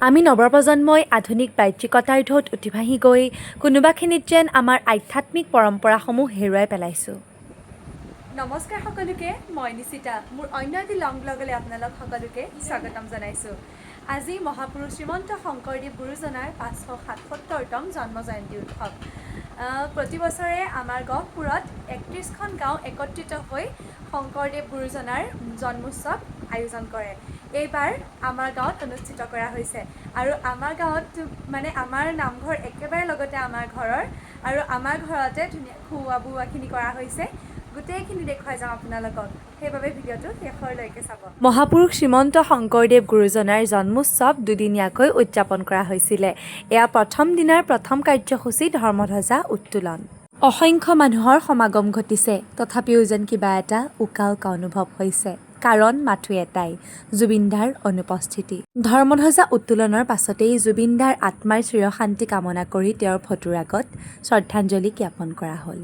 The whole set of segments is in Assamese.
আমি নৱপ্ৰজন্মই আধুনিক বাহ্যিকতাৰ ঢৌত উঠি গৈ কোনোবাখিনিত যেন আমাৰ আধ্যাত্মিক পৰম্পৰাসমূহ হেৰুৱাই পেলাইছোঁ। নমস্কাৰ সকলোকে, মই নিচিতা। মোৰ অন্য এটি লং ব্লগলৈ আপোনালোক সকলোকে স্বাগতম জনাইছোঁ। আজি মহাপুৰুষ শ্ৰীমন্ত শংকৰদেৱ গুৰুজনাৰ 577তম জন্ম জয়ন্তী উৎসৱ। প্ৰতি বছৰে আমাৰ গহপুৰত 31খন গাঁও একত্ৰিত হৈ শংকৰদেৱ গুৰুজনাৰ জন্মোৎসৱ আয়োজন কৰে। এইবাৰ আমাৰ গাঁৱত অনুষ্ঠিত কৰা হৈছে আৰু আমাৰ গাঁৱত মানে আমাৰ নামঘৰ একেবাৰে লগতে আমাৰ ঘৰৰ আৰু আমাৰ ঘৰতে ধুনীয়া খোৱা বোৱাখিনি কৰা হৈছে। গোটেইখিনি দেখুৱাই যাওঁ আপোনালোকক, সেইবাবে ভিডিঅ'টো শেষৰলৈকে চাব। মহাপুৰুষ শ্ৰীমন্ত শংকৰদেৱ গুৰুজনাৰ জন্মোৎসৱ দুদিনীয়াকৈ উদযাপন কৰা হৈছিলে। এয়া প্ৰথম দিনাৰ প্ৰথম কাৰ্যসূচী ধৰ্মধ্বজা উত্তোলন। অসংখ্য মানুহৰ সমাগম ঘটিছে, তথাপিও যেন কিবা এটা উকা উকা অনুভৱ হৈছে। কাৰণ মাথো এটাই, জুবিনদাৰ অনুপস্থিতি। ধৰ্মধ্বজা উত্তোলনৰ পাছতেই জুবিনদাৰ আত্মাৰ চিৰশান্তি কামনা কৰি তেওঁৰ ফটোৰ আগত শ্ৰদ্ধাঞ্জলি জ্ঞাপন কৰা হ'ল।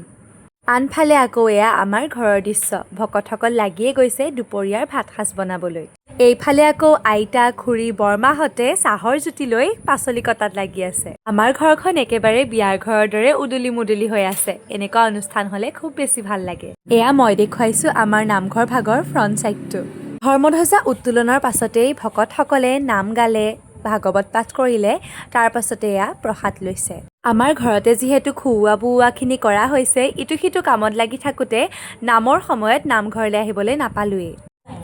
আনফালে আকৌ এয়া আমাৰ ঘৰৰ দৃশ্য। ভকতসকল লাগিয়ে গৈছে দুপৰীয়াৰ ভাতসাজ বনাবলৈ। এইফালে আকৌ আইতা, খুৰী, বৰমাহঁতে চাহৰ জুতি লৈ পাচলি কটাত লাগি আছে। আমাৰ ঘৰখন একেবাৰে বিয়াৰ ঘৰৰ দৰে উদুলি মুদুলি হৈ আছে। এনেকুৱা অনুষ্ঠান হ'লে খুব বেছি ভাল লাগে। এয়া মই দেখুৱাইছোঁ আমাৰ নামঘৰ ভাগৰ ফ্ৰণ্ট চাইডটো। ধৰ্মধ্বজা উত্তোলনৰ পাছতেই ভকতসকলে নাম গালে, ভাগৱত পাঠ কৰিলে, তাৰ পাছতে এয়া প্ৰসাদ লৈছে। আমাৰ ঘৰতে যিহেতু খুওৱা বোৱাখিনি কৰা হৈছে, ইটো সিটো কামত লাগি থাকোঁতে নামৰ সময়ত নামঘৰলৈ আহিবলৈ নাপালোৱেই।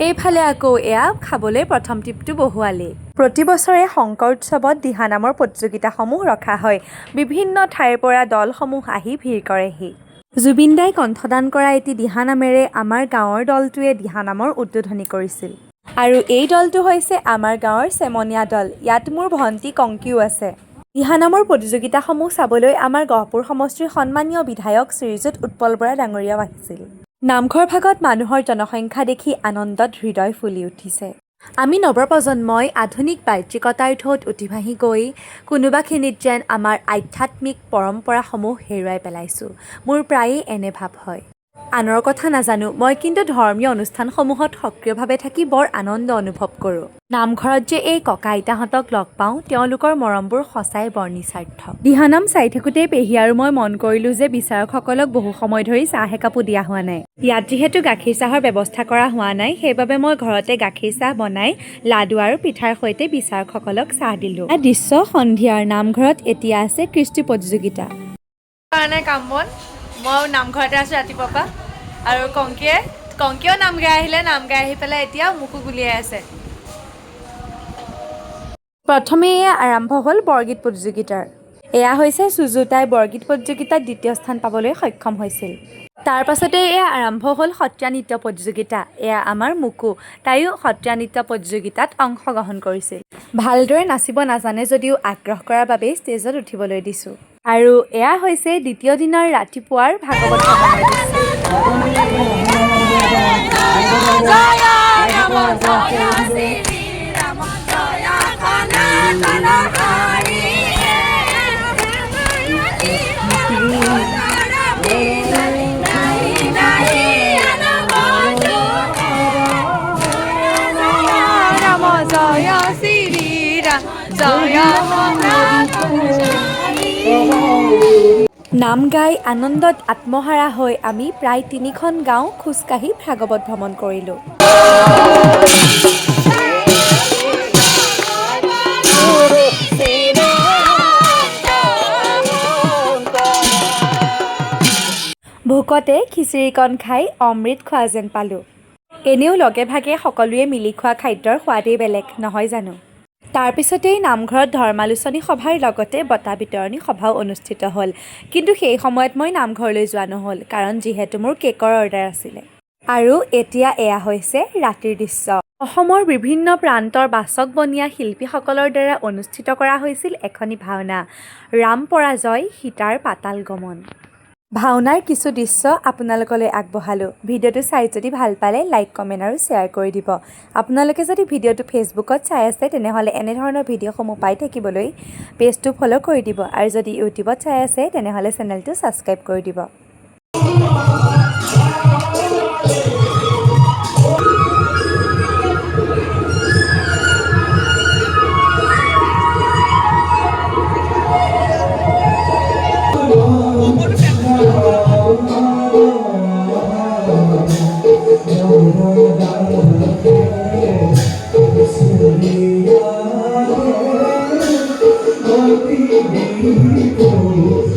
এইফালে আকৌ এয়া খাবলৈ প্ৰথম টিপটো বহুৱালেই। প্ৰতি বছৰে শংকৰ উৎসৱত দিহানামৰ প্ৰতিযোগিতাসমূহ ৰখা হয়। বিভিন্ন ঠাইৰ পৰা দলসমূহ আহি ভিৰ কৰেহি। জুবিনদাই কণ্ঠদান কৰা এটি দিহানামেৰে আমাৰ গাঁৱৰ দলটোৱে দিহানামৰ উদ্বোধনী কৰিছিল। আৰু এই দলটো হৈছে আমাৰ গাঁৱৰ চেমনীয়া দল। ইয়াত মোৰ ভণ্টি কংকিও আছে। দিহানামৰ প্ৰতিযোগিতাসমূহ চাবলৈ আমাৰ গহপুৰ সমষ্টিৰ সন্মানীয় বিধায়ক শ্ৰীযুত উৎপল বৰা ডাঙৰীয়াও আহিছিল। নামঘৰ ভাগত মানুহৰ জনসংখ্যা দেখি আনন্দত হৃদয় ফুলি উঠিছে। আমি নৱপ্ৰজন্মই আধুনিক বাহ্যিকতাৰ ঢৌত উঠি গৈ কোনোবাখিনিত যেন আমাৰ আধ্যাত্মিক পৰম্পৰাসমূহ হেৰুৱাই পেলাইছোঁ। মোৰ প্ৰায়েই এনে ভাৱ হয়। আনৰ কথা নাজানো, মই কিন্তু ধৰ্মীয় অনুষ্ঠানসমূহত সক্ৰিয়ভাৱে থাকি বৰ আনন্দ অনুভৱ কৰোঁ। নামঘৰত যে এই ককা আইতাহঁতক লগ পাওঁ, তেওঁলোকৰ মৰমবোৰ সঁচাই বৰ নিস্বাৰ্থ। দিহানাম চাই থাকোঁতেই পেহী আৰু মই মন কৰিলোঁ যে বিচাৰকসকলক বহু সময় ধৰি চাহ একাপো দিয়া হোৱা নাই। ইয়াত যিহেতু গাখীৰ চাহৰ ব্যৱস্থা কৰা হোৱা নাই, সেইবাবে মই ঘৰতে গাখীৰ চাহ বনাই লাডু আৰু পিঠাৰ সৈতে বিচাৰকসকলক চাহ দিলোঁ। এটা দৃশ্য সন্ধিয়াৰ। নামঘৰত এতিয়া আছে কৃষ্টি প্ৰতিযোগিতা। কাম বন মই নামঘৰতে আছোঁ ৰাতিপুৱাৰ পৰা, আৰু কংকিয়েও নাম গাই আহিলে। নাম গাই আহি পেলাই এতিয়া মোকো গুলিয়াই আছে। প্ৰথমে এয়া আৰম্ভ হ'ল বৰগীত প্ৰতিযোগিতাৰ। এয়া হৈছে সুজু, তাই বৰগীত প্ৰতিযোগিতাত দ্বিতীয় স্থান পাবলৈ সক্ষম হৈছিল। তাৰ পাছতে এয়া আৰম্ভ হ'ল সত্ৰীয়া নৃত্য প্ৰতিযোগিতা। এয়া আমাৰ মুকু, তাইও সত্ৰীয়া নৃত্য প্ৰতিযোগিতাত অংশগ্ৰহণ কৰিছিল। ভালদৰে নাচিব নাজানে যদিও আগ্ৰহ কৰাৰ বাবেই ষ্টেজত উঠিবলৈ দিছোঁ। আৰু এয়া হৈছে দ্বিতীয় দিনৰ ৰাতিপুৱাৰ ভাগৱত ভ্ৰমণৰ দৃশ্য। নাম গাই আনন্দত আত্মহাৰা হৈ আমি প্ৰায় 3খন গাঁও খোজকাঢ়ি ভাগৱত ভ্ৰমণ কৰিলোঁ। ভোকতে খিচিৰিকণ খাই অমৃত খোৱা যেন পালোঁ। এনেও লগে ভাগে সকলোৱে মিলি খোৱা খাদ্যৰ সোৱাদেই বেলেগ, নহয় জানো? তাৰপিছতেই নামঘৰত ধৰ্মালোচনী সভাৰ লগতে বঁটা বিতৰণী সভাও অনুষ্ঠিত হ'ল। কিন্তু সেই সময়ত মই নামঘৰলৈ যোৱা নহ'ল, কাৰণ যিহেতু মোৰ কেকৰ অৰ্ডাৰ আছিলে। আৰু এতিয়া এয়া হৈছে ৰাতিৰ দৃশ্য। অসমৰ বিভিন্ন প্ৰান্তৰ বাচক বনীয়া শিল্পীসকলৰ দ্বাৰা অনুষ্ঠিত কৰা হৈছিল এখনি ভাওনা, ৰাম পৰাজয় সীতাৰ পাতাল গমন। ভাওনাৰ কিছু দৃশ্য আপোনালোকলৈ আগবঢ়ালোঁ। ভিডিঅ'টো চাই যদি ভাল পালে লাইক, কমেণ্ট আৰু শ্বেয়াৰ কৰি দিব। আপোনালোকে যদি ভিডিঅ'টো ফেচবুকত চাই আছে, তেনেহ'লে এনেধৰণৰ ভিডিঅ'সমূহ পাই থাকিবলৈ পেজটো ফ'ল' কৰি দিব। আৰু যদি ইউটিউবত চাই আছে, তেনেহ'লে চেনেলটো ছাবস্ক্ৰাইব কৰি দিব। Thank you.